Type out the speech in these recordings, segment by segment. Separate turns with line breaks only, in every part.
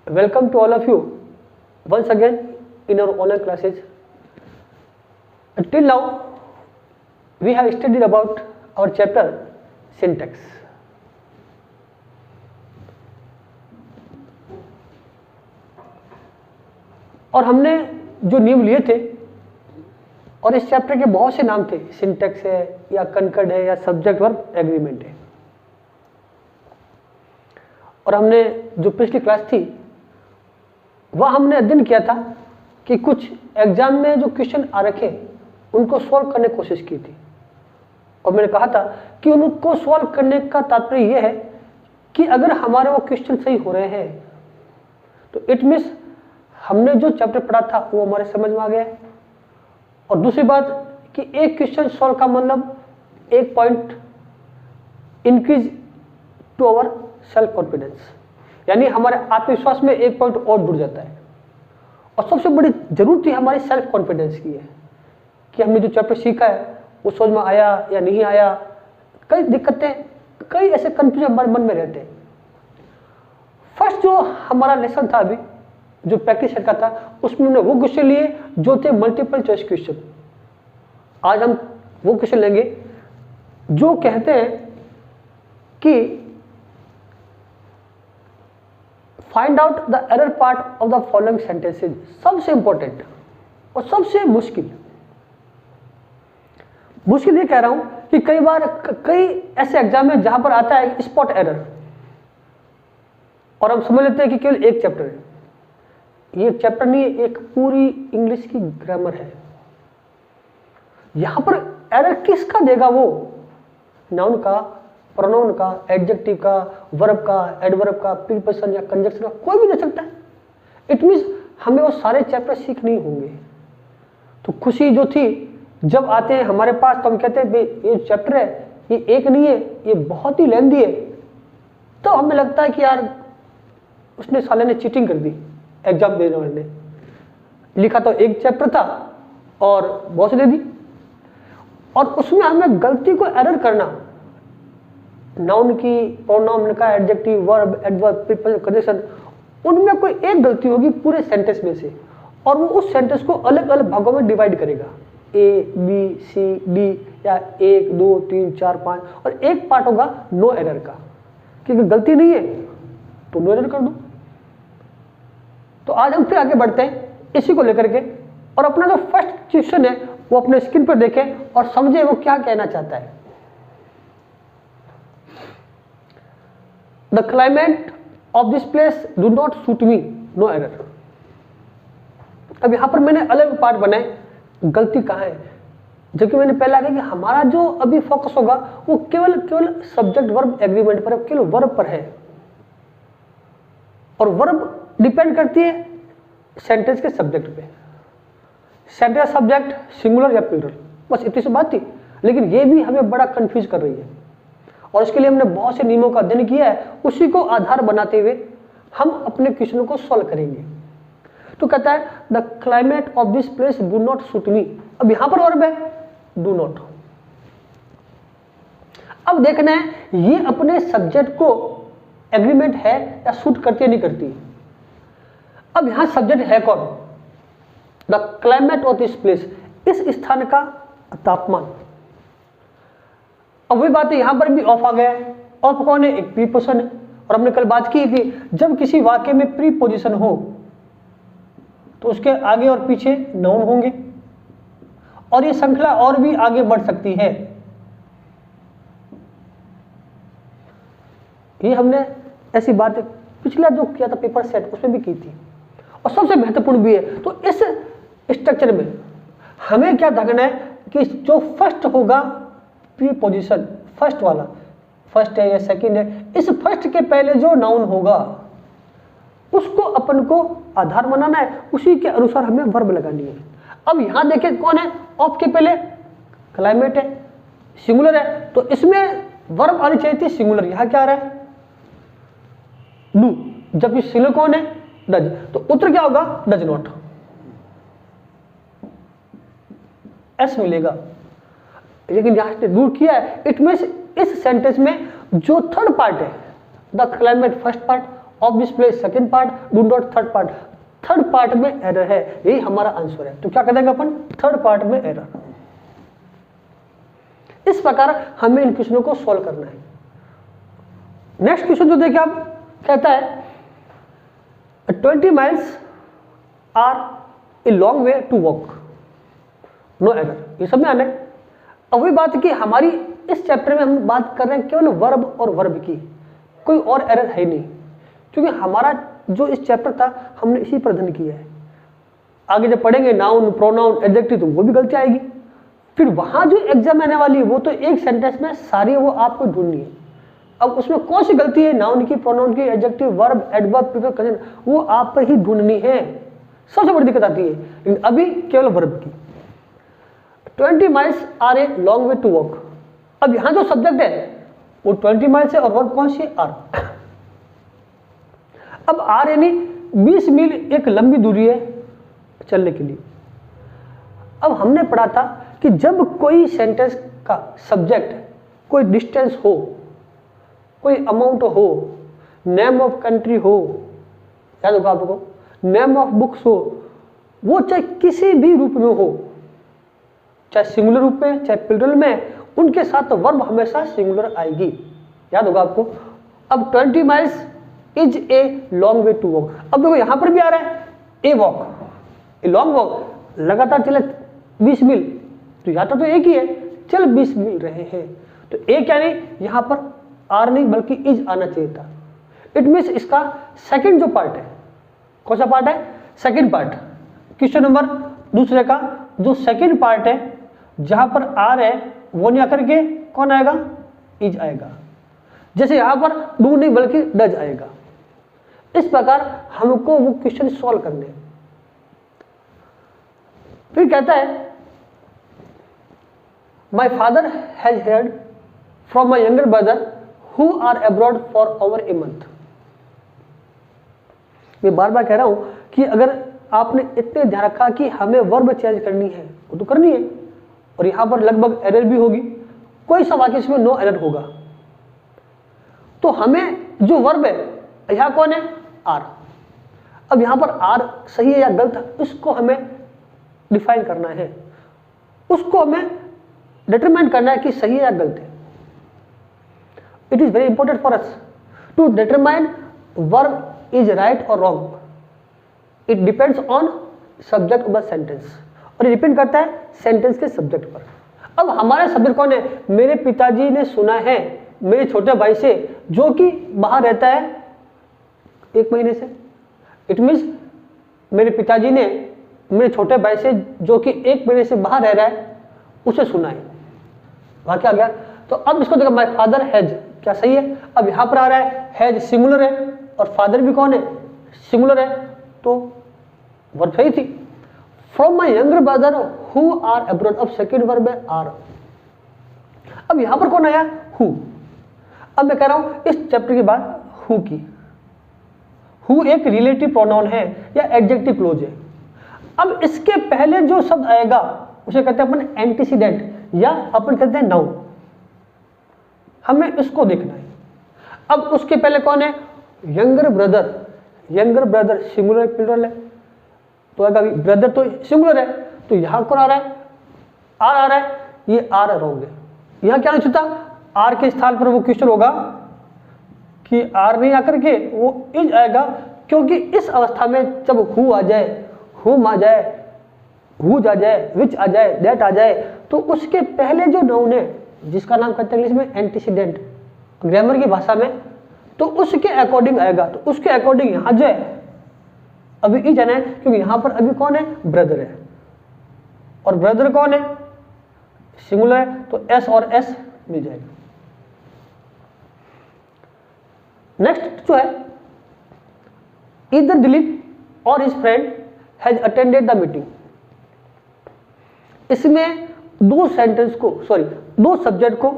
Welcome to all of you once again in our online classes. Till now, we have studied about our chapter syntax. और हमने जो नियम लिए थे और इस चैप्टर के बहुत से नाम थे, सिंटैक्स है या कनकर्ड है या सब्जेक्ट वर्ब एग्रीमेंट है। और हमने जो पिछली क्लास थी वह हमने अध्ययन किया था कि कुछ एग्जाम में जो क्वेश्चन आ रखे उनको सॉल्व करने की कोशिश की थी। और मैंने कहा था कि उनको सॉल्व करने का तात्पर्य यह है कि अगर हमारे वो क्वेश्चन सही हो रहे हैं तो इट मीन्स हमने जो चैप्टर पढ़ा था वो हमारे समझ में आ गया है। और दूसरी बात कि एक क्वेश्चन सॉल्व का मतलब एक point increase to our self confidence, यानी हमारे आत्मविश्वास में एक पॉइंट और जुड़ जाता है। और सबसे बड़ी जरूरत ही हमारी सेल्फ कॉन्फिडेंस की है कि हमने जो चैप्टर सीखा है वो समझ में आया या नहीं आया। कई दिक्कतें, कई ऐसे कंफ्यूजन हमारे मन में रहते हैं। फर्स्ट जो हमारा लेसन था अभी जो प्रैक्टिस का था उसमें हमने वो क्वेश्चन लिए जो थे मल्टीपल चॉइस क्वेश्चन। आज हम वो क्वेश्चन लेंगे जो कहते हैं कि find out the error part of the following sentences. सबसे इंपॉर्टेंट और सबसे मुश्किल ये कह रहा हूं कि कई बार कई ऐसे एग्जाम में जहां पर आता है स्पॉट एरर और हम समझ लेते हैं कि केवल एक चैप्टर है। ये चैप्टर नहीं, एक पूरी इंग्लिश की ग्रामर है। यहां पर एरर किसका देगा? वो नाउन का, प्रोनाउन का, एडजेक्टिव का, वर्ब का, एडवर्ब का, प्रीपोजिशन या कंजक्शन का, कोई भी दे सकता है। इट मींस हमें वो सारे चैप्टर सीखने होंगे। तो खुशी जो थी जब आते हैं हमारे पास तो हम कहते हैं ये चैप्टर है, ये एक नहीं है, ये बहुत ही लेंथी है। तो हमें लगता है कि यार उसने साले ने चीटिंग कर दी। एग्जाम देने वाले ने लिखा तो एक चैप्टर था और बहुत से दे दी। और उसमें हमें गलती को एरर करना, नाउन की, प्रोनाउन का, adjective, verb, adverb, preposition, conjunction, उनमें कोई एक गलती होगी पूरे सेंटेंस में से और वो उस सेंटेंस को अलग अलग भागों में डिवाइड करेगा, ए, बी, सी, डी या 1, 2, 3, 4, 5। और एक पार्ट होगा नो एरर का, क्योंकि गलती नहीं है तो नो एरर कर दो। तो आज हम फिर आगे बढ़ते हैं इसी को लेकर के और अपना जो फर्स्ट क्वेश्चन है वो अपने स्क्रीन पर देखें और समझें वो क्या कहना चाहता है। The climate of this place do not suit me, no error. अब यहां पर मैंने अलग पार्ट बनाए, गलती कहां है, जबकि मैंने पहले कहा कि हमारा जो अभी फोकस होगा वो केवल सब्जेक्ट वर्ब एग्रीमेंट पर, केवल वर्ब पर है। और वर्ब डिपेंड करती है सेंटेंस के सब्जेक्ट पे। सेंटेंस सब्जेक्ट सिंगुलर या प्लूरल, बस इतनी सी बात थी। लेकिन ये भी हमें बड़ा कंफ्यूज कर रही है और इसके लिए हमने बहुत से नियमों का अध्ययन किया है। उसी को आधार बनाते हुए हम अपने क्वेश्चनों को सॉल्व करेंगे। तो कहता है the climate of this place do not suit मी। अब यहां पर वर्ब है डू नॉट। अब देखना है ये अपने सब्जेक्ट को एग्रीमेंट है या सूट करती है नहीं करती। अब यहां सब्जेक्ट है कौन? The climate of this place, इस स्थान का तापमान। अब वही बात है, यहां पर भी ऑफ आ गया है। ऑफ कौन है? एक प्रीपोजिशन है। और हमने कल बात की कि जब किसी वाक्य में प्रीपोजिशन हो तो उसके आगे और पीछे नाउन होंगे और ये श्रृंखला और भी आगे बढ़ सकती है। ये हमने ऐसी बात पिछला जो किया था पेपर सेट उसमें भी की थी और सबसे महत्वपूर्ण भी है। तो इस स्ट्रक्चर में हमें क्या देखना है कि जो फर्स्ट होगा प्रीपोजिशन, फर्स्ट वाला, फर्स्ट है या सेकंड है, इस फर्स्ट के पहले जो नाउन होगा उसको अपन को आधार बनाना है, उसी के अनुसार हमें वर्ब लगानी है। अब यहां देखें कौन है? ऑफ के पहले क्लाइमेट है, सिंगुलर है, तो इसमें वर्ब आनी चाहिए थी सिंगुलर। यहां क्या आ रहा है? डू। जबकि सिंगुलर कौन है? डज। तो उत्तर क्या होगा? Does not. एस मिलेगा। लेकिन यहां से डू किया है, इट मींस इस सेंटेंस में जो थर्ड पार्ट है the climate first part of this place second part, do not third part. Third part में एरर है, यही हमारा आंसर है। तो क्या करेंगे अपन, थर्ड पार्ट में एरर। इस प्रकार हमें इन क्वेश्चनों को सॉल्व करना है। नेक्स्ट क्वेश्चन जो देखिए आप, कहता है 20 miles are a long way to walk, no error. ये सब में आने। अब वही बात कि हमारी इस चैप्टर में हम बात कर रहे हैं केवल वर्ब और वर्ब की, कोई और एरर है नहीं, क्योंकि हमारा जो इस चैप्टर था हमने इसी पर अध्ययन किया है। आगे जब पढ़ेंगे नाउन, प्रोनाउन, एडजेक्टिव, तो वो भी गलती आएगी। फिर वहां जो एग्जाम आने वाली है वो तो एक सेंटेंस में सारी वो आपको ढूंढनी है। अब उसमें कौन सी गलती है, नाउन की, प्रोनाउन की, एडजेक्टिव, वर्ब, एडवर्ब, प्रीफिक्स, वो आप पर ही ढूंढनी है। सबसे बड़ी दिक्कत आती है, लेकिन अभी केवल वर्ब की। 20 miles are a long way to walk. अब यहां जो सब्जेक्ट है वो 20 माइल्स है और वर्ब कौन सी है, आर। अब आर यानी 20 मील एक लंबी दूरी है चलने के लिए। अब हमने पढ़ा था कि जब कोई सेंटेंस का सब्जेक्ट कोई डिस्टेंस हो, कोई अमाउंट हो, नेम ऑफ कंट्री हो, याद होगा आपको, नेम ऑफ बुक्स हो, वो चाहे किसी भी रूप में हो, चाहे सिंगुलर रूप में चाहे प्लूरल में, उनके साथ वर्ब हमेशा सिंगुलर आएगी। याद होगा आपको। अब 20 miles is a long way to walk. अब देखो यहां पर भी आ रहा है a walk, a long walk, लगातार चले 20 मील, तो यात्रा तो एक ही है, चल 20 मील रहे हैं। तो ए क्या नहीं, यहां पर आर नहीं बल्कि इज आना चाहिए था। इट मीन्स इसका सेकंड जो पार्ट है, कौन सा पार्ट है, सेकंड पार्ट। क्वेश्चन नंबर दूसरे का जो सेकंड पार्ट है, जहां पर आर है वो नहीं आकर के कौन आएगा, इज आएगा। जैसे यहां पर डू नहीं बल्कि डज आएगा। इस प्रकार हमको वो क्वेश्चन सॉल्व करने। फिर कहता है my father has heard from my younger brother who are abroad for over a month. मैं बार बार कह रहा हूं कि अगर आपने इतने ध्यान रखा कि हमें वर्ब चेंज करनी है, वो तो करनी है, और यहां पर लगभग एरर भी होगी, कोई सा वाक्य इसमें नो एरर होगा। तो हमें जो वर्ब है, यहां कौन है, आर। अब यहां पर आर सही है या गलत है, उसको हमें डिफाइन करना है, उसको हमें डिटरमाइन करना है कि सही है या गलत है। It is very important for us to determine verb is right or wrong. It depends on subject of the sentence, और ये डिपेंड करता है सेंटेंस के सब्जेक्ट पर। अब हमारे सब्जेक्ट कौन है, मेरे पिताजी ने सुना है मेरे छोटे भाई से जो कि बाहर रहता है 1 महीने से। इट मीन्स मेरे पिताजी ने मेरे छोटे भाई से जो कि 1 महीने से बाहर रह रहा है उसे सुना है। वाक्य आ गया। तो अब इसको देखो, माय फादर हैज, क्या सही है। अब यहां पर आ रहा है हैज सिंगुलर है और फादर भी कौन है, सिंगुलर है, तो वर्ब सही थी। From my younger brother who are abroad, अब सेकेंड वर्ब है आर। अब यहां पर कौन आया, हु। अब मैं कह रहा हूं इस चैप्टर के बाद हु की। हु एक रिलेटिव प्रोनाउन है या एडजेक्टिव क्लोज है। अब इसके पहले जो शब्द आएगा उसे कहते हैं अपन एंटीसीडेंट, या अपन कहते हैं नाउन। हमें इसको देखना है। अब उसके पहले कौन है, younger brother. Younger brother singular plural है, तो अगर ब्रदर तो सिंगुलर है, तो यहां कौन आ रहा है, आर आ रहा है, ये आर रॉन्ग है। यहां क्या नहीं छूता, आर के स्थान पर वो क्वेश्चन होगा कि आर नहीं आकर के वो इज आएगा, क्योंकि इस अवस्था में जब हु आ जाए, हुम आ जाए, हुज आ जाए, विच आ जाए, दैट आ जाए, तो उसके पहले जो नाउन है जिसका नाम कहते हैं इंग्लिश में एंटीसीडेंट, ग्रामर की भाषा में, तो उसके अकॉर्डिंग आएगा। तो उसके अकॉर्डिंग यहां जो है अभी इज आना है, क्योंकि यहां पर अभी कौन है, ब्रदर है, और ब्रदर कौन है, सिंगुलर है, तो एस और एस मिल जाएगा। नेक्स्ट जो है, ईदर दिलीप और his friend has attended the meeting. इसमें दो सेंटेंस को, दो सब्जेक्ट को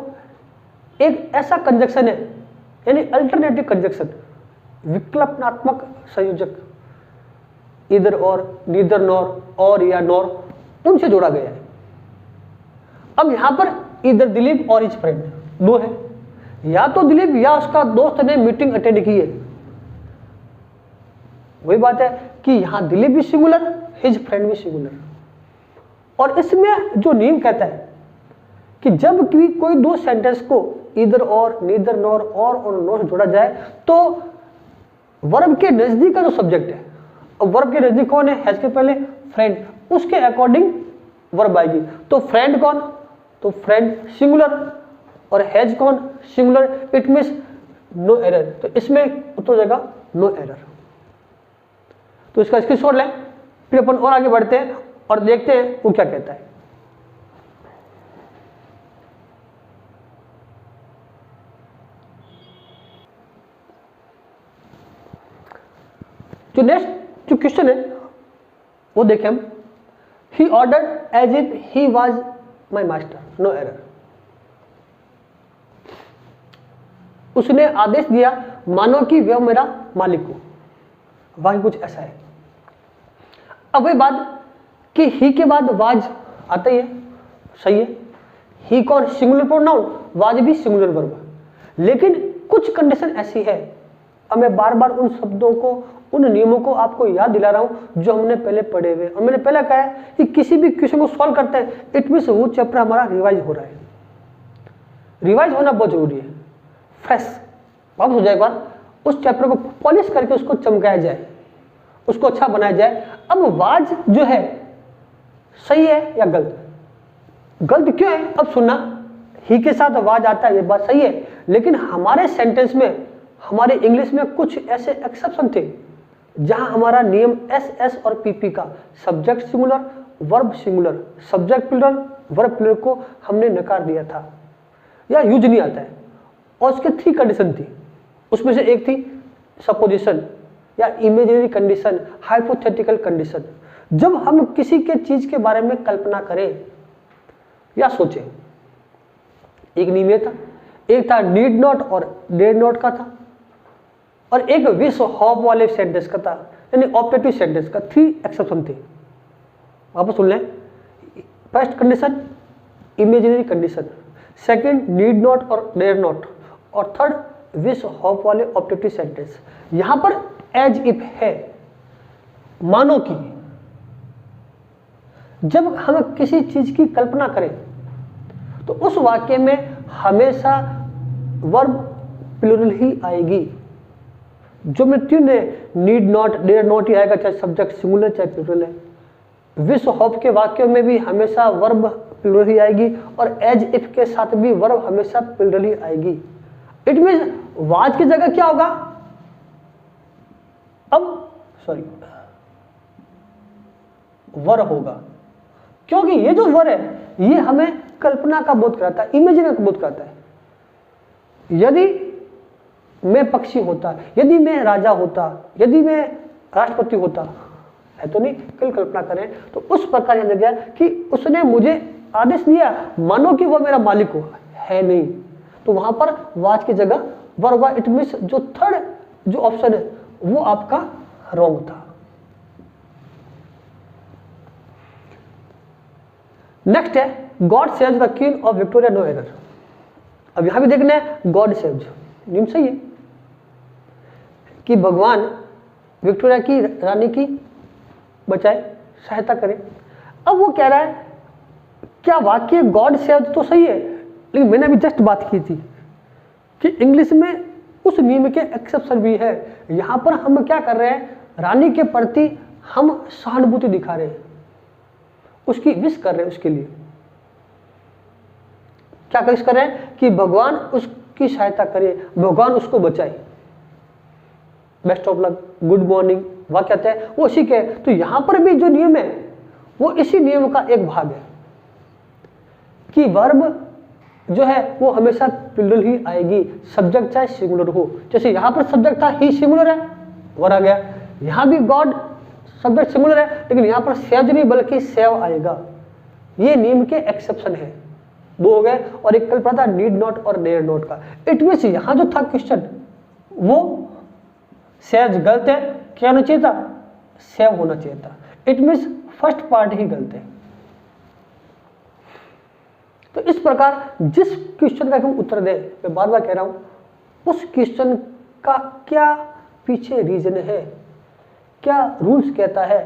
एक ऐसा कंजक्शन है, यानी अल्टरनेटिव कंजक्शन, विकल्पनात्मक संयोजक, इधर और, नीदर नॉर, और या नॉर, उनसे जोड़ा गया है। अब यहां पर इधर दिलीप और हिज फ्रेंड दो है, या तो दिलीप या उसका दोस्त ने मीटिंग अटेंड की है, वही बात है कि यहाँ दिलीप भी सिंगुलर, हिज फ्रेंड भी सिंगुलर। और इसमें जो नियम कहता है कि जब भी कोई दो सेंटेंस को इधर और, नीदर नॉर, और नॉर जोड़ा जाए तो वर्ब के नजदीक का जो सब्जेक्ट है, और वर्ब के नजदीक कौन है, हैज के पहले फ्रेंड, उसके अकॉर्डिंग वर्ब आएगी। तो फ्रेंड कौन, तो फ्रेंड सिंगुलर, और हैज कौन, singular, it means no error. तो इसमें उत्तर हो जाएगा नो एरर। तो इसका स्क्रीनशॉट लें, फिर अपन और आगे बढ़ते हैं और देखते हैं वो क्या कहता है। जो नेक्स्ट जो क्वेश्चन है वो देखें हम, he ordered as if he was my master, no error. उसने आदेश दिया मानो कि वह मेरा मालिक हो, वही कुछ ऐसा है। अब वही बात कि ही के बाद वाज आता ही है, सही है। ही कौन, सिंगुलर प्रोनाउन, वाज भी सिंगुलर वर्ब। लेकिन कुछ कंडीशन ऐसी है, अब मैं बार बार उन शब्दों को, उन नियमों को आपको याद दिला रहा हूं जो हमने पहले पढ़े हुए। और मैंने पहले कहा है कि किसी भी क्वेश्चन को सॉल्व करते हैं, इट मींस वो चैप्टर हमारा रिवाइज हो रहा है। रिवाइज होना बहुत जरूरी है, फ्रेश वापस हो जाए एक बार, उस चैप्टर को पॉलिश करके उसको चमकाया जाए, उसको अच्छा बनाया जाए। अब वाज जो है सही है या गलत, गलत क्यों है अब सुनना। ही के साथ वाज आता है, ये बात सही है, लेकिन हमारे सेंटेंस में, हमारे इंग्लिश में कुछ ऐसे एक्सेप्शन थे जहां हमारा नियम एस एस और पीपी का, subject singular, verb singular, subject plural, verb plural को हमने नकार दिया था या यूज नहीं आता है। और उसके 3 कंडीशन थी, उसमें से एक थी सपोजिशन या इमेजिनरी कंडीशन, हाइपोथेटिकल कंडीशन। जब हम किसी के चीज के बारे में कल्पना करें या सोचें, एक नियम था, एक था नीड नॉट और डेड नॉट का था, और एक विश होप वाले सेंटेंस का था, यानी ऑब्जेक्टिव सेंटेंस का। 3 एक्सेप्शन थे, वापस सुन लें। First condition imaginary condition, second need not और डेड नॉट, और थर्ड विश होप वाले ऑब्जेक्टिव सेंटेंस। यहां पर एज इफ है, मानो कि। जब हम किसी चीज की कल्पना करें तो उस वाक्य में हमेशा वर्ब प्लूरल ही आएगी। जो मृत्यु ने नीड नॉट, डेड नॉट ही आएगा, चाहे सब्जेक्ट सिंगुलर चाहे प्लूरल है। विश होप के वाक्यों में भी हमेशा वर्ब प्लूरल ही आएगी, और एज इफ के साथ भी वर्ब हमेशा प्लूरल ही आएगी। इट मींस वाज की जगह क्या होगा, अब सॉरी वर होगा, क्योंकि ये जो वर है ये हमें कल्पना का बोध कराता है, इमेजिनरी का बोध कराता है। यदि मैं पक्षी होता, यदि मैं राजा होता, यदि मैं राष्ट्रपति होता, है तो नहीं, कल कल्पना करें तो उस प्रकार याद गया कि उसने मुझे आदेश दिया मानो कि वो मेरा मालिक हो, है नहीं, तो वहां पर वाज की जगह वर हुआ। इट मींस जो थर्ड जो ऑप्शन है वो आपका रॉन्ग था। नेक्स्ट है God saves the queen of Victoria, no error. अब यहां भी देखना है गॉड सेव्स, नियम सही है कि भगवान विक्टोरिया की रानी की बचाए, सहायता करे। अब वो कह रहा है क्या वाक्य गॉड सेव्स तो सही है, लेकिन मैंने अभी जस्ट बात की थी कि इंग्लिश में उस नियम के एक्सेप्शन भी है। यहां पर हम क्या कर रहे हैं, रानी के प्रति हम सहानुभूति दिखा रहे हैं, उसकी विश कर रहे हैं, उसके लिए क्या विश कर रहे हैं कि भगवान उसकी सहायता करे, भगवान उसको बचाए। Best of luck, good morning, वह कहते हैं वो इसी के। तो यहां पर भी जो नियम है वो इसी नियम का एक भाग है कि वर्ब जो है वो हमेशा प्लूरल ही आएगी, सब्जेक्ट चाहे सिंगुलर हो। जैसे यहां पर सब्जेक्ट था ही सिंगुलर है, वर आ गया। यहां भी गॉड सब्जेक्ट सिंगुलर है, लेकिन यहां पर सेव्ड नहीं बल्कि सेव आएगा। ये नियम के एक्सेप्शन है, 2 हो गए। और एक कल पढ़ा था नीड नॉट और डेयर नॉट का। इट मींस यहां जो था क्वेश्चन वो सेव गलत है, क्या होना चाहिए था, सेव होना चाहिए था। इट मींस फर्स्ट पार्ट ही गलत है। तो इस प्रकार जिस क्वेश्चन का हम उत्तर दें, मैं बार बार कह रहा हूं, उस क्वेश्चन का क्या पीछे रीजन है, क्या रूल्स कहता है,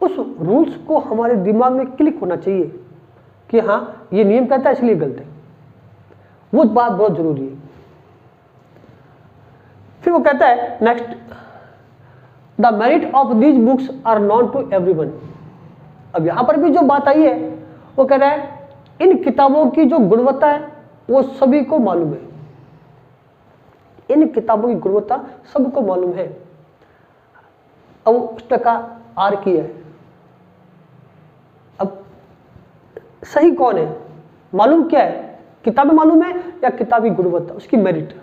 उस रूल्स को हमारे दिमाग में क्लिक होना चाहिए कि हाँ ये नियम कहता है इसलिए गलत है। वो बात बहुत जरूरी है। फिर वो कहता है next, the merit of these books are known to everyone. अब यहां पर भी जो बात आई है वो कह रहा है इन किताबों की जो गुणवत्ता है वो सभी को मालूम है। इन किताबों की गुणवत्ता सबको मालूम है। अब उसने कहा आर की है। अब सही कौन है, मालूम क्या है, किताबें मालूम है या किताबी गुणवत्ता, उसकी मेरिट।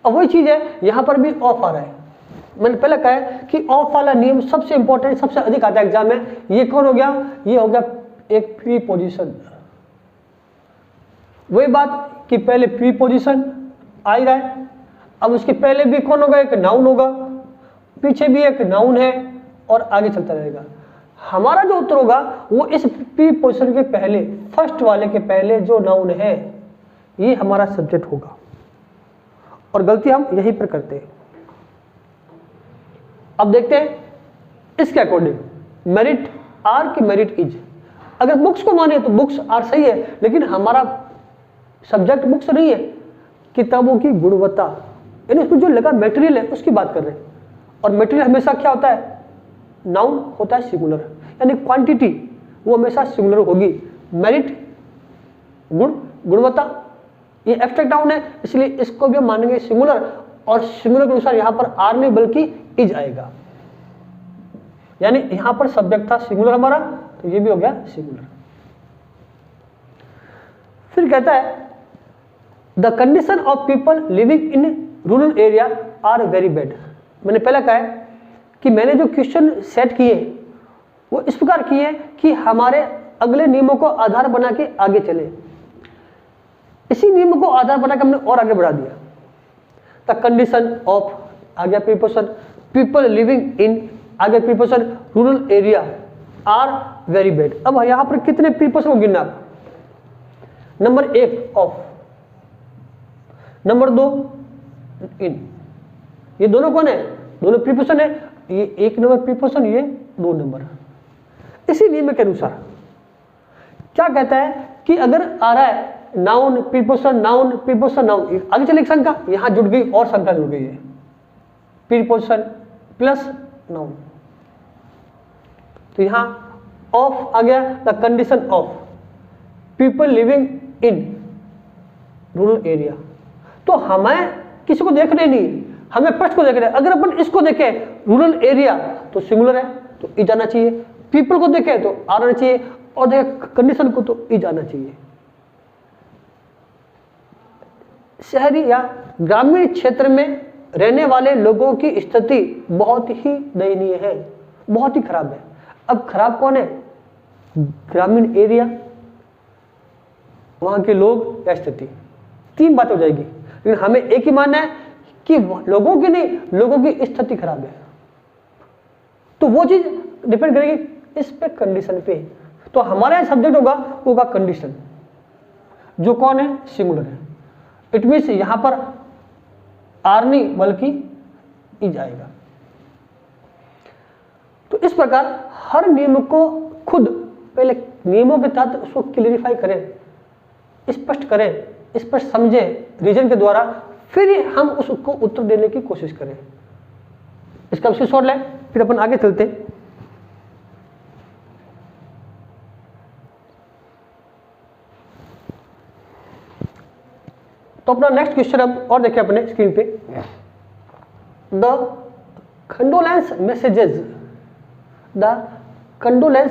अब वही चीज है यहां पर भी ऑफ आ रहा है। मैंने पहले कहा है कि ऑफ वाला नियम सबसे इंपॉर्टेंट, सबसे अधिक आता है एग्जाम में। ये कौन हो गया, ये हो गया एक प्रीपोजिशन। वही बात कि पहले प्रीपोजिशन आ ही रहा है। अब उसके पहले भी कौन होगा, एक नाउन होगा, पीछे भी एक नाउन है और आगे चलता रहेगा। हमारा जो उत्तर होगा वो इस प्रीपोजिशन के पहले, फर्स्ट वाले के पहले जो नाउन है ये हमारा सब्जेक्ट होगा। और गलती हम यहीं पर करते हैं। अब देखते हैं इसके अकॉर्डिंग मेरिट आर की मेरिट इज। अगर बुक्स को माने तो बुक्स आर सही है, लेकिन हमारा सब्जेक्ट बुक्स नहीं है, किताबों की गुणवत्ता, यानी उसमें जो लगा मटेरियल है उसकी बात कर रहे हैं। और मटेरियल हमेशा क्या होता है, नाउन होता है सिंगुलर, यानी क्वांटिटी वो हमेशा सिंगुलर होगी। मेरिट गुणवत्ता ये एब्स्ट्रैक्ट नाउन है, इसलिए इसको भी हम मानेंगे सिंगुलर। और सिंगुलर के अनुसार यहां पर आर नहीं बल्कि इज आएगा। यानी यहां पर सब्जेक्ट था सिंगुलर हमारा, तो ये भी हो गया सिंगुलर। फिर कहता है the condition of people living in rural area are very bad. मैंने पहले कहा है कि मैंने जो क्वेश्चन सेट किए वो इस प्रकार किए कि हमारे अगले नियमों को आधार बना के आगे चले। इसी नियम को आधार बना के हमने और आगे बढ़ा दिया। द कंडीशन ऑफ आ गया प्रीपोजिशन, पीपल लिविंग इन आ गया preposition, rural area are very bad. अब यहां पर कितने प्रीपोजिशन को गिनना आप, नंबर 1 ऑफ, नंबर 2 इन। ये दोनों कौन है, दोनों प्रीपोजिशन है। ये 1 नंबर प्रीपोजिशन, ये 2 नंबर। इसी नियम के अनुसार क्या कहता है कि अगर आ रहा है noun preposition noun preposition noun, आगे चले एक संख्या यहां जुड़ गई और संख्या जुड़ गई है, प्रीपोजिशन प्लस नाउन। तो यहां ऑफ आ गया, the condition of people living in rural area. तो हमें किसी को देखने नहीं, हमें प्रश्न को देखना है। अगर अपन इसको देखें रूरल एरिया तो सिंगुलर है तो इज आना चाहिए, पीपल को देखें तो आना चाहिए, और देखें कंडीशन को तो इज आना चाहिए। शहरी या ग्रामीण क्षेत्र में रहने वाले लोगों की स्थिति बहुत ही दयनीय है, बहुत ही खराब है। अब खराब कौन है, ग्रामीण एरिया, वहां के लोग या स्थिति, 3 बातें हो जाएगी। लेकिन हमें एक ही मानना है कि लोगों की नहीं, लोगों की स्थिति खराब है। तो वो चीज डिपेंड करेगी इस पे, कंडीशन पे। तो हमारा सब्जेक्ट होगा कंडीशन, जो कौन है, सिंगुलर है। इट मीन्स यहां पर आर नहीं बल्कि इज आएगा। तो इस प्रकार हर नियम को खुद पहले नियमों के तहत उसको क्लियरिफाई करें, स्पष्ट करें, स्पष्ट समझें रीजन के द्वारा, फिर हम उसको उत्तर देने की कोशिश करें। इसका स्क्रीनशॉट लें, फिर अपन आगे चलते। तो अपना नेक्स्ट क्वेश्चन अब और देखें अपने स्क्रीन पे। The condolence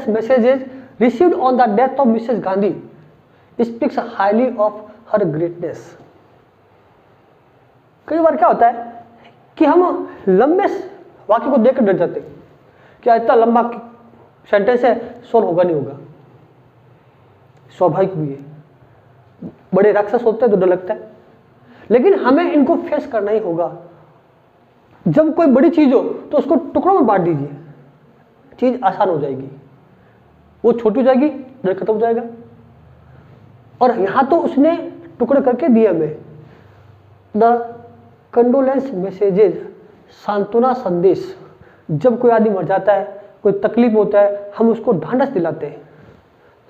messages received on the death of Mrs Gandhi speaks highly of her greatness. कई बार क्या होता है कि हम लंबे वाक्य को देखकर डर जाते हैं, क्या इतना लंबा सेंटेंस है, सोल्व होगा नहीं होगा। स्वाभाविक भी है, बड़े राक्षस होते हैं तो डर लगता है, लेकिन हमें इनको फेस करना ही होगा। जब कोई बड़ी चीज हो तो उसको टुकड़ों में बांट दीजिए, चीज आसान हो जाएगी, वो छोटी हो जाएगी, डर खत्म हो जाएगा। और यहां तो उसने टुकड़े करके दिए हमें। द कंडोलेंस मैसेजेस, सांत्वना संदेश जब कोई आदमी मर जाता है, कोई तकलीफ होता है, हम उसको ढांढस दिलाते हैं,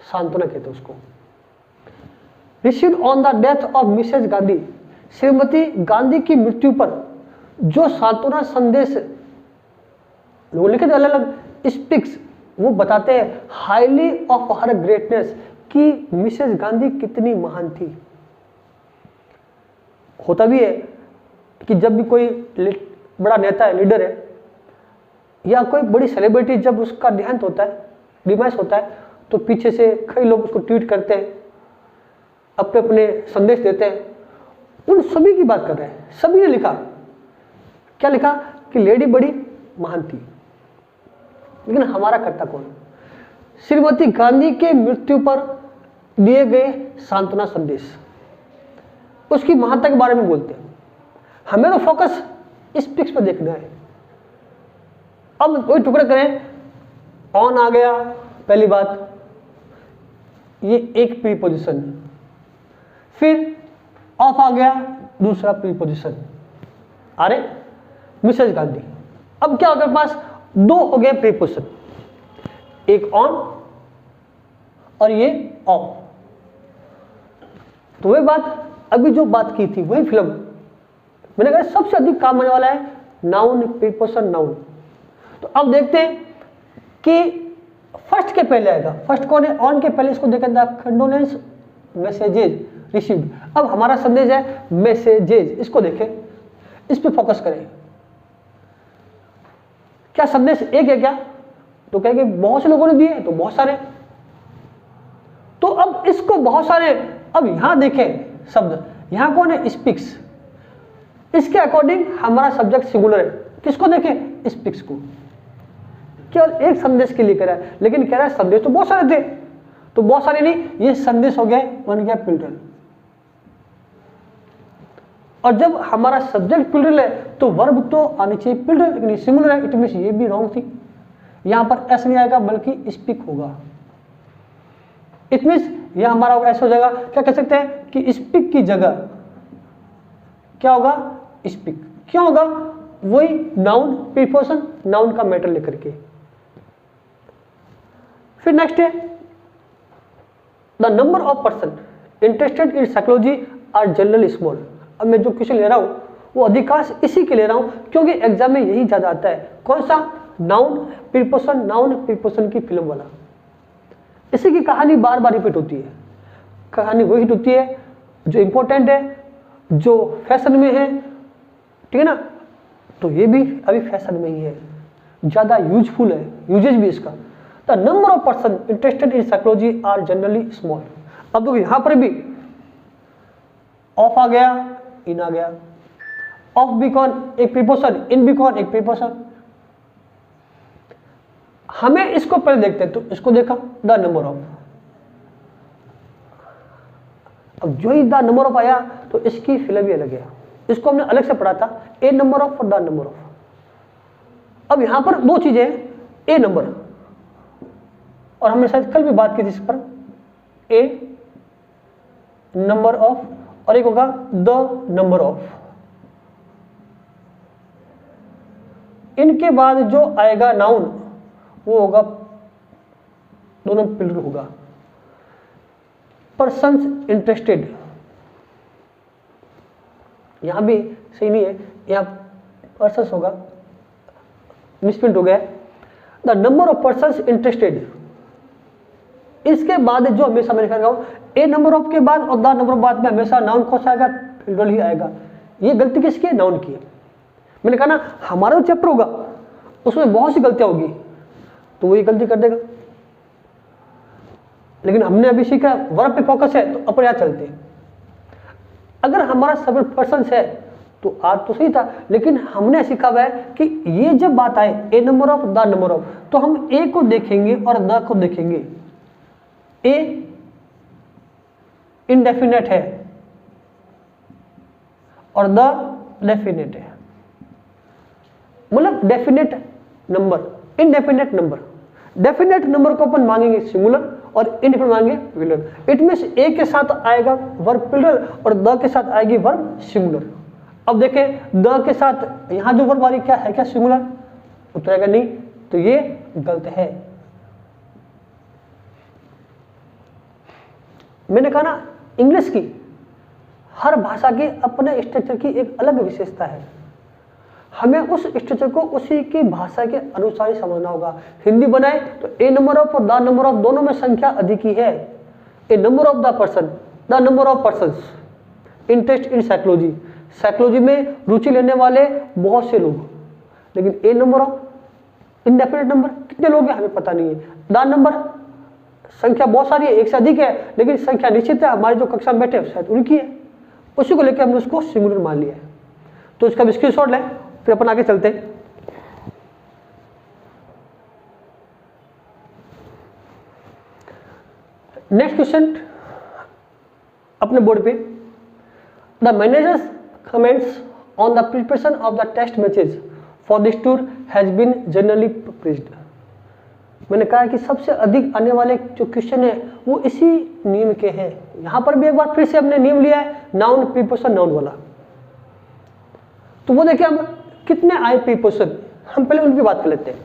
सांत्वना कहते हैं उसको। Received on the death of Mrs Gandhi, Shrimati Gandhi की मृत्यु पर जो सांत्वना संदेश लोग लिखे थे अलग अलग स्पीक्स, वो बताते हैं हाईली ऑफ हर ग्रेटनेस, कि मिसेज गांधी कितनी महान थी। होता भी है कि जब भी कोई बड़ा नेता है, लीडर है, या कोई बड़ी सेलिब्रिटी जब उसका देहांत होता है, डिमाइस होता है, तो पीछे से कई लोग उसको ट्वीट करते हैं, अपने अपने संदेश देते हैं। उन सभी की बात कर रहे हैं। सभी ने लिखा, क्या लिखा? कि लेडी बड़ी महान थी। लेकिन हमारा करता कौन? श्रीमती गांधी के मृत्यु पर दिए गए सांत्वना संदेश, उसकी महानता के बारे में बोलते हैं। हमें तो फोकस इस पिक्स पर देखना है। अब वही टुकड़े करें, ऑन आ गया पहली बात, ये एक प्रीपोजिशन, फिर ऑफ आ गया दूसरा प्रीपोजिशन, अरे मिसेज गांधी। अब क्या होगा, पास दो हो गए प्रीपोजिशन, एक ऑन और ये ऑफ। तो वही बात, अभी जो बात की थी वही फिल्म, मैंने कहा सबसे अधिक काम आने वाला है नाउन, प्रीपोजिशन, नाउन। तो अब देखते हैं कि फर्स्ट के पहले आएगा, फर्स्ट कौन है? ऑन के पहले इसको देखें, द कंडोलेंस मैसेजेज रिसीव्ड। अब हमारा संदेश है मैसेजेज, इसको देखें, इस पे फोकस करें। क्या संदेश एक है क्या? तो कहेंगे बहुत से लोगों ने दिए, तो बहुत सारे। तो अब इसको बहुत सारे, अब यहां देखें शब्द, यहां कौन है? स्पीक्स। इसके अकॉर्डिंग हमारा सब्जेक्ट सिंगुलर है। किसको देखें? स्पीक्स को। केवल एक संदेश के लिए कह रहा है, लेकिन कह रहा है संदेश तो बहुत सारे थे, तो बहुत सारे नहीं, ये संदेश हो गया, बन गया प्लूरल। और जब हमारा सब्जेक्ट प्लूरल है तो वर्ब तो आनी चाहिए प्लूरल, लेकिन सिंगुलर है, इट मींस ये भी रॉन्ग थी। यहां पर एस नहीं आएगा बल्कि स्पीक होगा। इट मींस यह हमारा ऐसा हो जाएगा, क्या कह सकते हैं कि स्पीक की जगह क्या होगा? स्पीक। क्यों होगा? वही नाउन, प्रीपोजिशन, नाउन का मैटर लेकर के। फिर नेक्स्ट है the number of person interested in psychology are generally small. अब मैं जो क्वेश्चन ले रहा हूं वो अधिकांश इसी के ले रहा हूं क्योंकि एग्जाम में यही ज्यादा आता है। कौन सा? नाउन, प्रीपोजिशन, नाउन, प्रीपोजिशन की फिल्म वाला। इसी की कहानी बार बार रिपीट होती है। कहानी वही हिट होती है जो इंपॉर्टेंट है, जो फैशन में है, ठीक है ना? तो ये भी अभी फैशन में ही है, ज्यादा यूजफुल है, यूजेज भी इसका। The number of person interested in psychology are generally small. अब देखो यहां पर भी ऑफ आ गया, इन आ गया। ऑफ भी कौन? एक प्रीपोजिशन, इन भी कौन? एक प्रीपोजिशन। हमें इसको पहले देखते हैं, तो इसको देखा द नंबर ऑफ। अब जो ही द नंबर ऑफ आया तो इसकी फिल्म भी अलग है। इसको हमने अलग से पढ़ा था, ए नंबर ऑफ और द नंबर ऑफ। अब यहां पर दो चीजें, ए नंबर, और हमने शायद कल भी बात की थी इस पर, ए नंबर ऑफ, और एक होगा द नंबर ऑफ। इनके बाद जो आएगा नाउन वो होगा, दोनों प्लूरल होगा। पर्सन्स इंटरेस्टेड, यहां भी सही नहीं है, यहां पर्सन्स होगा, मिसप्रिंट हो गया। The number of persons interested, इसके बाद जो हमेशा मैं लिख रहा हूं, ए नंबर ऑफ के बाद और द नंबर ऑफ बाद में हमेशा नाउन कौन सा आएगा? प्लूरल ही आएगा। ये गलती किसकी है? नाउन की है। मैंने कहा ना हमारा जो चैप्टर होगा उसमें बहुत सी गलतियां होगी, तो वही गलती कर देगा। लेकिन हमने अभी सीखा वर्ब पे फोकस है, तो अपन यहां चलते हैं। अगर हमारा सब्जेक्ट पर्सन्स है तो आज तो सही था, लेकिन हमने सीखा हुआ है कि ये जब बात आए a number of, the number of, तो हम ए को देखेंगे और द को देखेंगे। ए इनडेफिनेट है और द डेफिनेट है, मतलब definite number, indefinite number. Definite number को अपन मांगेंगे सिंगुलर और इनडेफिनेट मांगेंगे प्लूरल। इट मींस ए के साथ आएगा वर्ब प्लूरल और द के साथ आएगी वर्ब सिंगुलर। अब देखें द के साथ यहां जो वर्ब आ रही क्या है? क्या सिंगुलर? उत्तर आएगा नहीं, तो ये गलत है। मैंने कहा ना, इंग्लिश की हर भाषा के अपने स्ट्रक्चर की एक अलग विशेषता है, हमें उस स्ट्रक्चर को उसी की भाषा के अनुसार ही समझना होगा। हिंदी बनाए तो ए नंबर ऑफ और द नंबर ऑफ दोनों में संख्या अधिक ही है। A number of the person, the number of persons, interest in psychology, psychology में रुचि लेने वाले बहुत से लोग, लेकिन a number of indefinite number कितने लोग हैं हमें पता नहीं है। द नंबर संख्या बहुत सारी है, एक से अधिक है, लेकिन संख्या निश्चित है, हमारे जो कक्षा में बैठे हैं शायद उनकी है, उसी को लेकर हमने उसको सिंगुलर मान लिया है। तो इसका भी स्क्रीनशॉट लें, फिर अपन आगे चलते हैं। नेक्स्ट क्वेश्चन अपने बोर्ड पे, the manager's comments on the preparation of the test matches for this tour has been generally praised. मैंने कहा कि सबसे अधिक आने वाले जो क्वेश्चन है वो इसी नियम के हैं। यहां पर भी एक बार फिर से हमने नियम लिया है, नाउन प्रीपोजिशन नाउन वाला। तो वो देखिए हम कितने आए प्रीपोजिशन, हम पहले उनकी बात कर लेते हैं।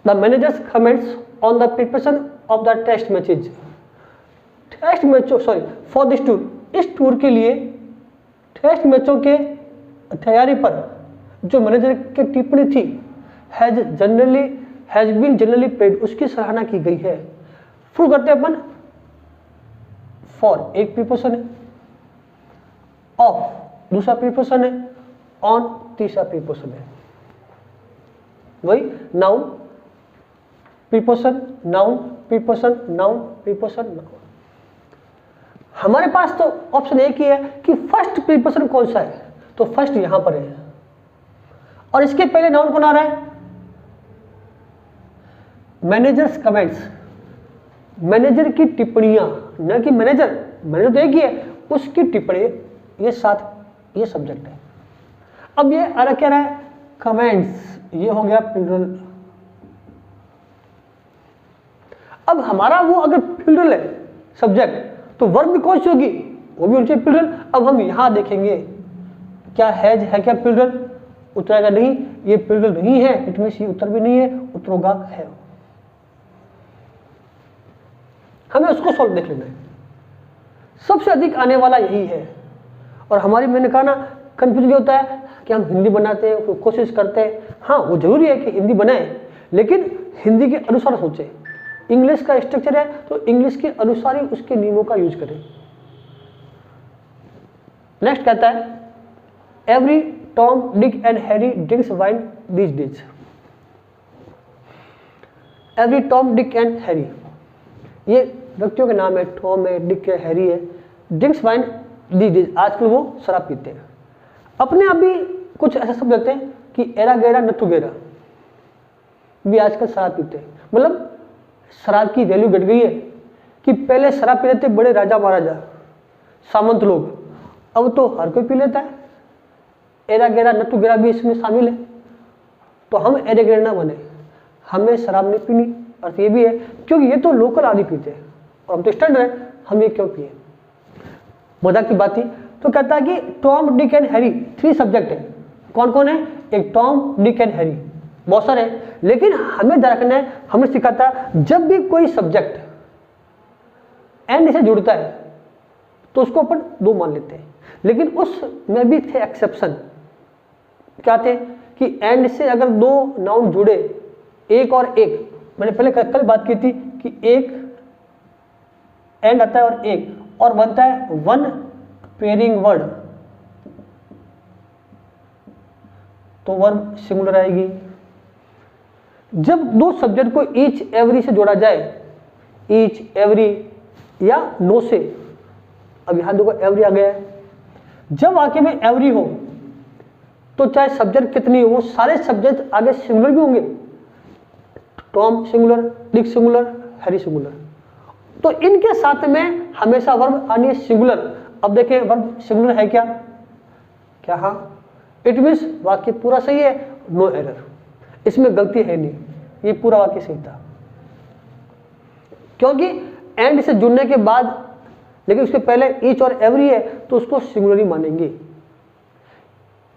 The manager's comments on the preparation of the test matches, test मैचों सॉरी फॉर दिस टूर, इस टूर के लिए टेस्ट मैचों के तैयारी पर जो मैनेजर की टिप्पणी थी, हैज बीन जनरली पेड, उसकी सराहना की गई है। शुरू करते हैं अपन, फॉर एक प्रीपोजिशन है, ऑफ दूसरा प्रीपोजिशन है, ऑन तीसरा प्रीपोजिशन है। वही noun preposition noun preposition noun preposition noun. हमारे पास तो ऑप्शन एक ही है कि फर्स्ट प्रीपोजिशन कौन सा है, तो फर्स्ट यहां पर है, और इसके पहले नाउन कौन आ रहा है, मैनेजर्स कमेंट्स, मैनेजर की टिप्पणियां, न कि मैनेजर तो एक ही है, उसकी टिप्पणी, ये साथ ये सब्जेक्ट है। अब ये अलग क्या रहा है, कमेंट्स, ये हो गया प्लूरल। अब हमारा वो अगर प्लूरल है सब्जेक्ट, तो वर्ब भी कौन सी होगी, वो भी उनसे प्लूरल। अब हम यहां देखेंगे क्या हैज है क्या प्लूरल, उत्तर आएगा नहीं, ये प्लूरल नहीं है, इट मींस ये उत्तर भी नहीं है, उत्तर होगा है। हमें उसको सॉल्व देख लेना है, सबसे अधिक आने वाला यही है। और हमारी, मैंने कहा ना, कंफ्यूजन होता है कि हम हिंदी बनाते हैं, कोशिश करते हैं, हाँ वो जरूरी है कि हिंदी बनाए, लेकिन हिंदी के अनुसार सोचे। इंग्लिश का स्ट्रक्चर है तो इंग्लिश के अनुसार ही उसके नियमों का यूज करें। नेक्स्ट कहता है, every Tom Dick and Harry drinks wine these days. Every Tom Dick and Harry, ये व्यक्तियों के नाम है, टॉम है, डिक है, हैरी है। ड्रिंक्स वाइन दीज डेज, आजकल वो शराब पीते हैं। अपने आप भी कुछ ऐसा शब्द देते हैं कि एरा गैरा नथु गैरा भी आजकल शराब पीते हैं। मतलब शराब की वैल्यू घट गई है कि पहले शराब पी लेते बड़े राजा महाराजा सामंत लोग, अब तो हर कोई पी लेता है। एरा गैरा नथु गैरा भी इसमें शामिल है। तो हम एरा गैरा ना बने, हमें शराब नहीं पीनी, अर्थ ये भी है क्योंकि ये तो लोकल आदमी पीते हैं और हम तो स्टैंडर्ड है, हम ये क्यों पिए। मजाक की बात थी। तो कहता है कि Tom Dick and Harry, 3 subject है। कौन कौन है, एक टॉम डिक एंड हैरी, बहुत सारे हैं, लेकिन हमें ध्यान रखना है, हमें सिखाता है जब भी कोई सब्जेक्ट एंड से जुड़ता है तो उसको अपन 2 मान लेते हैं, लेकिन उसमें भी थे एक्सेप्शन। क्या थे कि एंड से अगर 2 नाउन जुड़े, एक और एक, मैंने पहले कल बात की थी कि एक एंड आता है और एक, और बनता है वन पेयरिंग वर्ड, तो वर्ब सिंगुलर आएगी। जब 2 सब्जेक्ट को ईच एवरी से जोड़ा जाए, ईच एवरी या नो से, अब यहां देखो एवरी आ गया है, जब वाक्य में एवरी हो तो चाहे सब्जेक्ट कितनी हो, वो सारे सब्जेक्ट आगे सिंगुलर भी होंगे। Tom singular, Dick singular, Harry singular, तो इनके साथ में हमेशा वर्ब आनी है सिंगुलर। अब देखें वर्ब सिंगुलर है क्या, क्या, हाँ, इट मीन्स वाक्य पूरा सही है, नो एरर, इसमें गलती है नहीं, ये पूरा वाक्य सही था। क्योंकि एंड से जुड़ने के बाद, लेकिन उसके पहले ईच और एवरी है तो उसको सिंगुलर ही मानेंगे,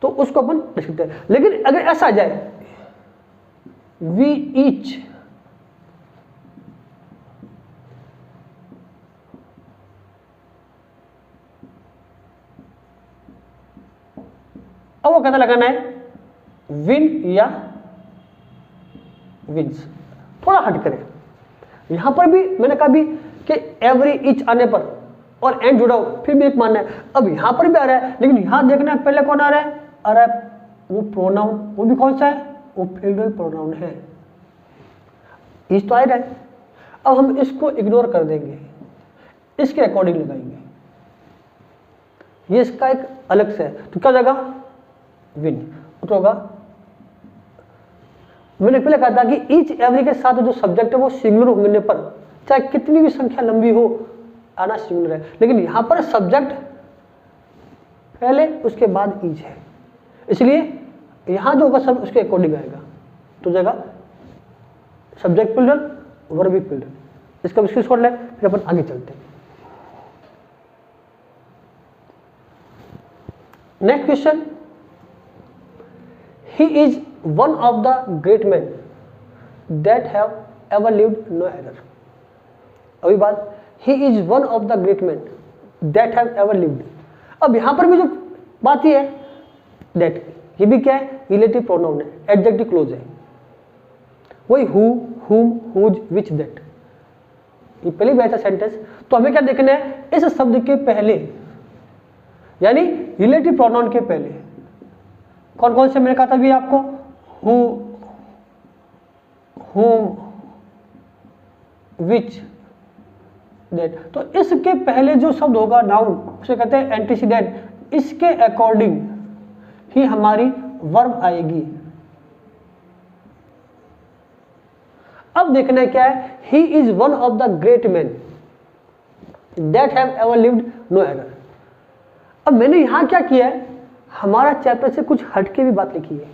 तो उसको अपन लिख सकते हैं। लेकिन अगर ऐसा आ जाए वी ईच अब वो कहता लगाना है विन या विंस। थोड़ा हट करें, यहां पर भी मैंने कहा भी कि एवरी ईच आने पर और एंड जुड़ा हो फिर भी एक मानना है। अब यहां पर भी आ रहा है, लेकिन यहां देखना है पहले कौन आ रहा है, वो प्रोनाउन, वो भी कौन सा है, वो प्लूरल प्रोनाउन है। ईच तो आ रहा है। अब हम इसको इग्नोर कर देंगे, इसके अकॉर्डिंग लगाएंगे, ये इसका एक अलग से है, तो क्या जाएगा विन। तो होगा, मैंने पहले कहा था कि ईच एवरी के साथ जो सब्जेक्ट है वो सिंगुलर होने पर चाहे कितनी भी संख्या लंबी हो आना सिंगुलर है, लेकिन यहां पर सब्जेक्ट पहले उसके बाद ईच है, इसलिए यहां जो होगा सब उसके अकॉर्डिंग आएगा, तो जाएगा सब्जेक्ट प्लूरल वर्ब भी प्लूरल। इसका स्क्रीनशॉट ले, फिर अपन आगे चलते हैं। Next question, he is one of the great men that have ever lived, no error। अभी बात, he is one of the great men that have ever lived। अब यहां पर भी जो बात ये है that, ये भी क्या है, रिलेटिव प्रोनाउन है, एडजेक्टिव क्लोज है, वही who, whom, whose, which, that, ये पहली बात है सेंटेंस। तो हमें क्या देखना है, इस शब्द के पहले यानी रिलेटिव प्रोनाउन के पहले कौन कौन से मैंने कहा था भी आपको, हु, whom, which, that। तो इसके पहले जो शब्द होगा नाउन, उसे कहते हैं एंटीसीडेंट, इसके अकॉर्डिंग ही हमारी वर्ब आएगी। अब देखना है क्या है, he is one of the great man that have ever lived, no error. अब मैंने यहां क्या किया है, हमारा चैप्टर से कुछ हटके भी बात लिखी है।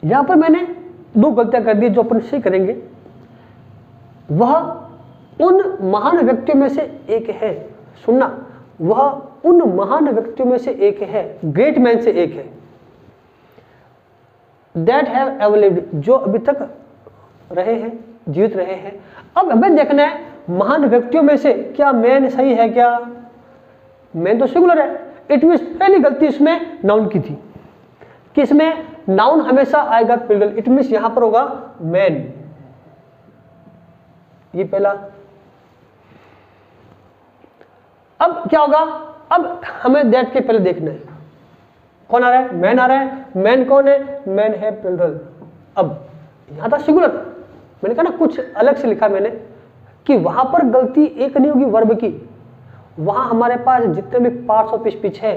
यहां पर मैंने दो गलतियां कर दी जो अपन सही करेंगे। वह उन महान व्यक्तियों में से एक है, सुनना, वह उन महान व्यक्तियों में से एक है, ग्रेट मैन से एक है, दैट हैव एवर लिव्ड, जो अभी तक रहे हैं, जीवित रहे हैं। अब हमें देखना है महान व्यक्तियों में से क्या मैन सही है, क्या मैन तो सिंगुलर है। इट मींस पहली गलती इसमें नाउन की थी कि इसमें नाउन हमेशा आएगा प्लूरल, इट मींस यहां पर होगा मैन, ये पहला। अब क्या होगा, अब हमें दैट के पहले देखना है कौन आ रहा है, मैन आ रहा है। मैन कौन है, मैन है प्लूरल। अब यहां था सिंगुलर, मैंने कहा ना कुछ अलग से लिखा मैंने कि वहां पर गलती एक नहीं होगी वर्ब की, वहां हमारे पास जितने भी पार्ट्स ऑफ स्पीच है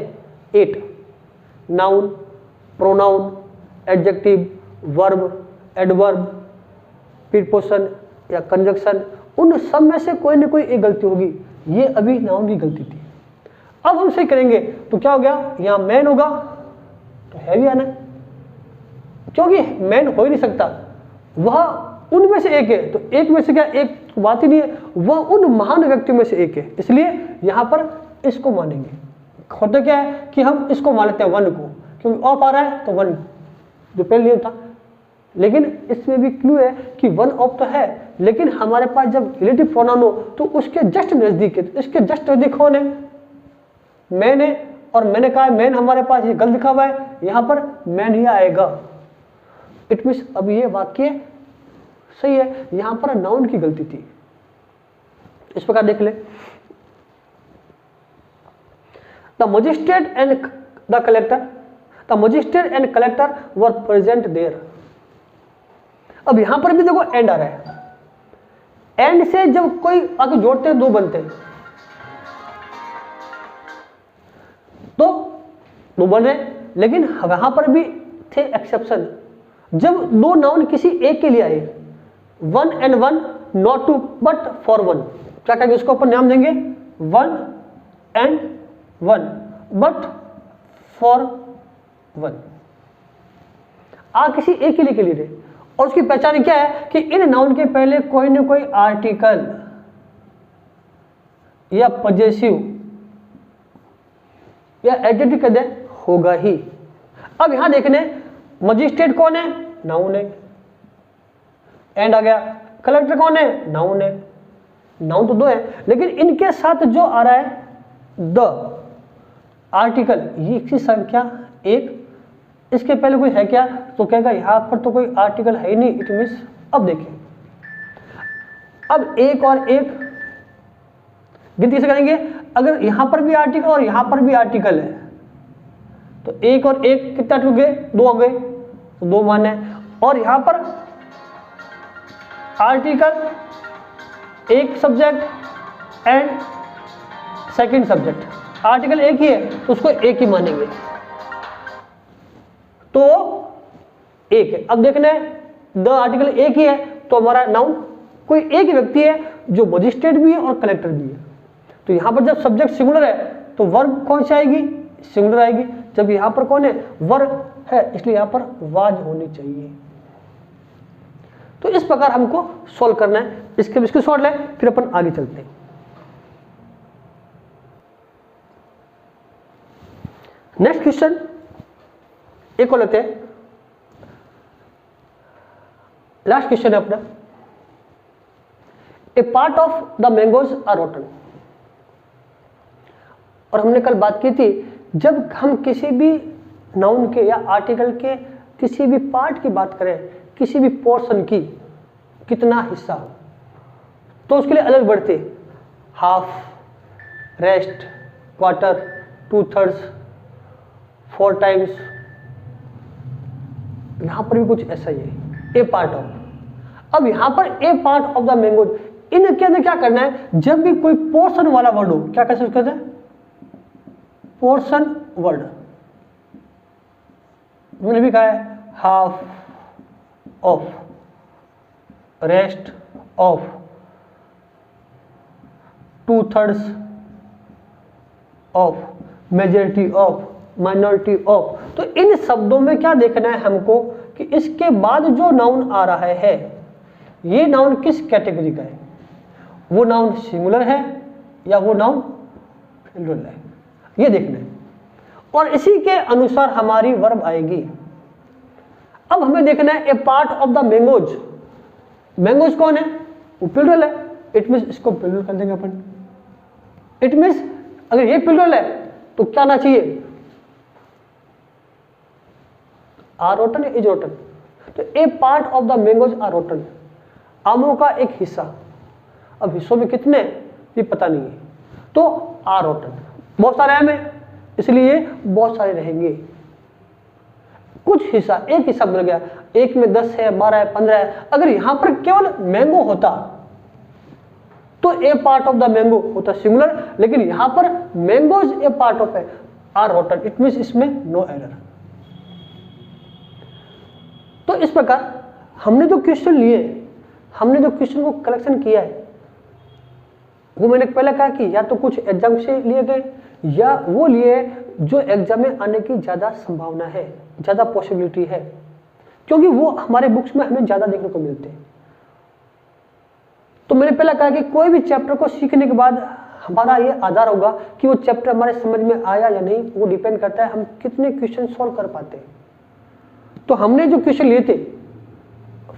8, noun, pronoun, adjective, verb, adverb, preposition या कंजक्शन, उन सब में से कोई ना कोई एक गलती होगी। ये अभी नाउन की गलती थी। अब हम सही करेंगे तो क्या हो गया, यहां मैन होगा तो है भी आना, क्योंकि मैन हो ही नहीं सकता, वह उनमें से एक है, तो एक में से क्या, एक बात ही नहीं है, वह उन महान व्यक्तियों में से एक है, इसलिए यहां पर इसको मानेंगे। होता क्या है कि हम इसको मान लेते हैं वन को, क्योंकि ऑफ आ रहा है तो वन जो पहले नहीं था। लेकिन इसमें भी क्लू है कि वन ऑफ तो है, लेकिन हमारे पास जब रिलेटिव प्रोनाउन हो तो उसके जस्ट नजदीक है, तो इसके जस्ट नजदीक कौन है, मैन है। और मैंने कहा मैन हमारे पास ये गलत लिखा हुआ है, यहां पर मैन ही आएगा। इट मींस अब ये वाक्य सही है, यहां पर नाउन की गलती थी। इस प्रकार देख ले, the magistrate and the collector, the magistrate and collector were present there. अब यहां पर भी देखो एंड आ रहा है, एंड से जब कोई आगे जोड़ते हैं दो बनते हैं, तो दो बन रहे, लेकिन वहां पर भी थे एक्सेप्शन। जब दो नाउन किसी एक के लिए आए, one and one, not two but for one, क्या कहेंगे उसको अपन नाम देंगे, one and one but for one, आ किसी एक के लिए रहे। और उसकी पहचान क्या है कि इन नाउन के पहले कोई ना कोई आर्टिकल या पजेसिव या एडजेक्टिव कह दे होगा ही। अब यहां देखने मजिस्ट्रेट कौन है, नाउन है, एंड आ गया। कलेक्टर कौन है? नाउन है। नाउन तो दो है, लेकिन इनके साथ जो आ रहा है द आर्टिकल, ये इसकी संख्या एक, इसके पहले कोई है क्या? तो कहेगा यहां पर तो कोई आर्टिकल है ही नहीं, इट मींस, अब देखिए, अब एक और एक गिनती से करेंगे। अगर यहां पर भी आर्टिकल और यहां पर भी आर्टिकल है तो एक और एक कितना टूट गए? दो हो गए, तो दो मान है। और यहां पर आर्टिकल, एक subject and second subject, article एक ही है तो उसको एक ही मानेंगे, तो एक है। अब देखना है द आर्टिकल एक ही है तो हमारा नाउन कोई एक ही व्यक्ति है जो मजिस्ट्रेट भी है और कलेक्टर भी है। तो यहां पर जब सब्जेक्ट सिंगुलर है तो वर्ब कौन सी आएगी? सिंगुलर आएगी। जब यहां पर कौन है? वर्ब है, इसलिए यहां पर वाज होनी चाहिए। तो इस प्रकार हमको सॉल्व करना है। इसके सॉल्व है, फिर अपन आगे चलते हैं। नेक्स्ट क्वेश्चन एक और लेते हैं, लास्ट क्वेश्चन है अपना। A part of the mangoes are rotten. और हमने कल बात की थी, जब हम किसी भी नाउन के या आर्टिकल के किसी भी पार्ट की बात करें, किसी भी पोर्शन की, कितना हिस्सा हो, तो उसके लिए अलग बढ़ते, हाफ, रेस्ट, क्वार्टर, 2/3, 4 टाइम्स। यहां पर भी कुछ ऐसा ही है, ए पार्ट ऑफ। अब यहां पर ए पार्ट ऑफ द मैंगोज, इनके अंदर क्या करना है? जब भी कोई पोर्शन वाला वर्ड हो, क्या कैसे कहते हैं? Portion word. मैंने भी कहा है half of, rest of, 2/3 of, majority of, minority of. तो इन शब्दों में क्या देखना है हमको कि इसके बाद जो नाउन आ रहा है, ये नाउन किस कैटेगरी का है? वो नाउन सिंगुलर है या वो नाउन प्लूरल है, ये देखना है। और इसी के अनुसार हमारी वर्ब आएगी। अब हमें देखना है a part of the mangoes. Mangoes कौन है? वो प्लूरल है, इट मींस इसको प्लूरल कर देंगे अपन। इट मींस अगर ये प्लूरल है तो क्या आना चाहिए? आर रोटन या इज रोटन? तो a part of the mangoes are rotten, आमों का एक हिस्सा। अब हिस्सों में कितने ये पता नहीं है, तो आर रोटन। बहुत सारे आम है इसलिए बहुत सारे रहेंगे। कुछ हिस्सा, एक हिस्सा बन गया, एक में 10 है, 12 है, 15 है। अगर यहां पर केवल मैंगो होता तो a part of the mango होता सिंगुलर, लेकिन यहां पर मैंगोज ए पार्ट ऑफ है, आर रोटन, इट मींस इसमें नो एरर। तो इस प्रकार हमने जो क्वेश्चन लिए, हमने जो क्वेश्चन को कलेक्शन किया है, वो मैंने पहले कहा कि या तो कुछ एग्जाम से लिए गए या वो लिए जो एग्जाम में आने की ज्यादा संभावना है, ज्यादा पॉसिबिलिटी है, क्योंकि वो हमारे बुक्स में हमें ज्यादा देखने को मिलते हैं। तो मैंने पहले कहा कि कोई भी चैप्टर को सीखने के बाद हमारा ये आधार होगा कि वो चैप्टर हमारे समझ में आया या नहीं, वो डिपेंड करता है हम कितने क्वेश्चन सॉल्व कर पाते हैं। तो हमने जो क्वेश्चन लिए थे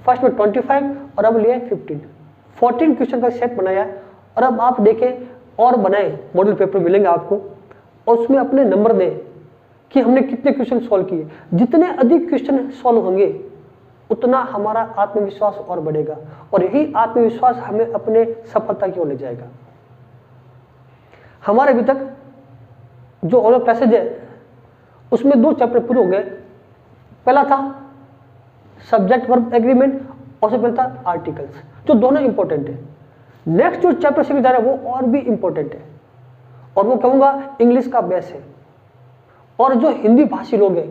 फर्स्ट में 25 और अब लिए 14 क्वेश्चन का सेट बनाया। और अब आप देखें और बनाए, मॉडल पेपर मिलेंगे आपको, और उसमें अपने नंबर दें कि हमने कितने क्वेश्चन सॉल्व किए। जितने अधिक क्वेश्चन सॉल्व होंगे उतना हमारा आत्मविश्वास और बढ़ेगा, और यही आत्मविश्वास हमें अपने सफलता की ओर ले जाएगा। हमारे अभी तक जो ऑनलाइन क्लासेज है उसमें 2 चैप्टर पूरे हो गए। पहला था सब्जेक्ट वर्ब एग्रीमेंट और से पहला था आर्टिकल्स, जो दोनों इंपॉर्टेंट है। नेक्स्ट जो चैप्टर सीखने जा रहे हैं वो और भी इंपॉर्टेंट है, और वो कहूंगा इंग्लिश का बेस है। और जो हिंदी भाषी लोग हैं,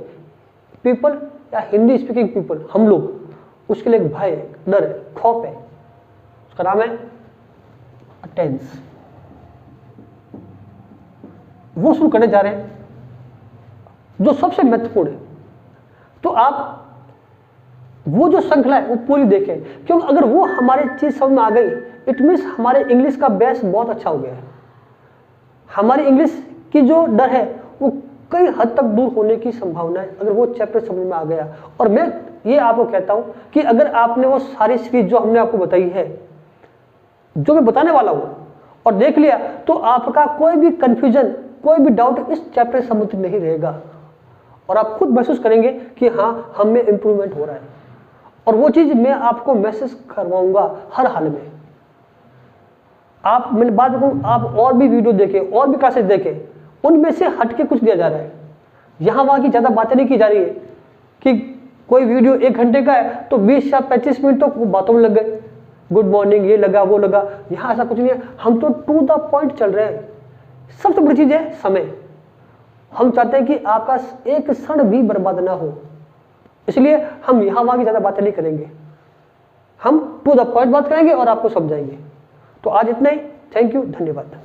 पीपल या हिंदी स्पीकिंग पीपल, हम लोग, उसके लिए एक भय है, डर है, खौफ है, उसका नाम है अटेंस। वो शुरू करने जा रहे हैं जो सबसे महत्वपूर्ण है। तो आप वो जो श्रृंखला है वो पूरी देखें, क्योंकि अगर वो हमारी चीज समझ में आ गई, इट मीन्स हमारे इंग्लिश का बेस बहुत अच्छा हो गया है। हमारी इंग्लिश की जो डर है वो कई हद तक दूर होने की संभावना है अगर वो चैप्टर समझ में आ गया। और मैं ये आपको कहता हूं कि अगर आपने वो सारी सीरीज जो हमने आपको बताई है, जो मैं बताने वाला हूं, और देख लिया, तो आपका कोई भी कंफ्यूजन, कोई भी डाउट इस चैप्टर से संबंधित नहीं रहेगा और आप खुद महसूस करेंगे कि हाँ, हम में इंप्रूवमेंट हो रहा है। और वो चीज मैं आपको मैसेज करवाऊंगा हर हाल में। आप, मैंने बात कहूँ, आप और भी वीडियो देखें, और भी क्लासेस देखें, उनमें से हटके कुछ दिया जा रहा है। यहाँ वहाँ की ज़्यादा बातें नहीं की जा रही है कि कोई वीडियो 1 घंटे का है तो 20 या 25 मिनट तो बातों में लग गए, गुड मॉर्निंग, ये लगा वो लगा। यहाँ ऐसा कुछ नहीं है, हम तो टू द पॉइंट चल रहे हैं। सबसे बड़ी चीज़ है समय। हम चाहते हैं कि आपका एक क्षण भी बर्बाद ना हो, इसलिए हम यहाँ वहाँ की ज़्यादा बातें नहीं करेंगे, हम टू द पॉइंट बात करेंगे और आपको समझाएंगे। तो आज इतना ही। थैंक यू, धन्यवाद।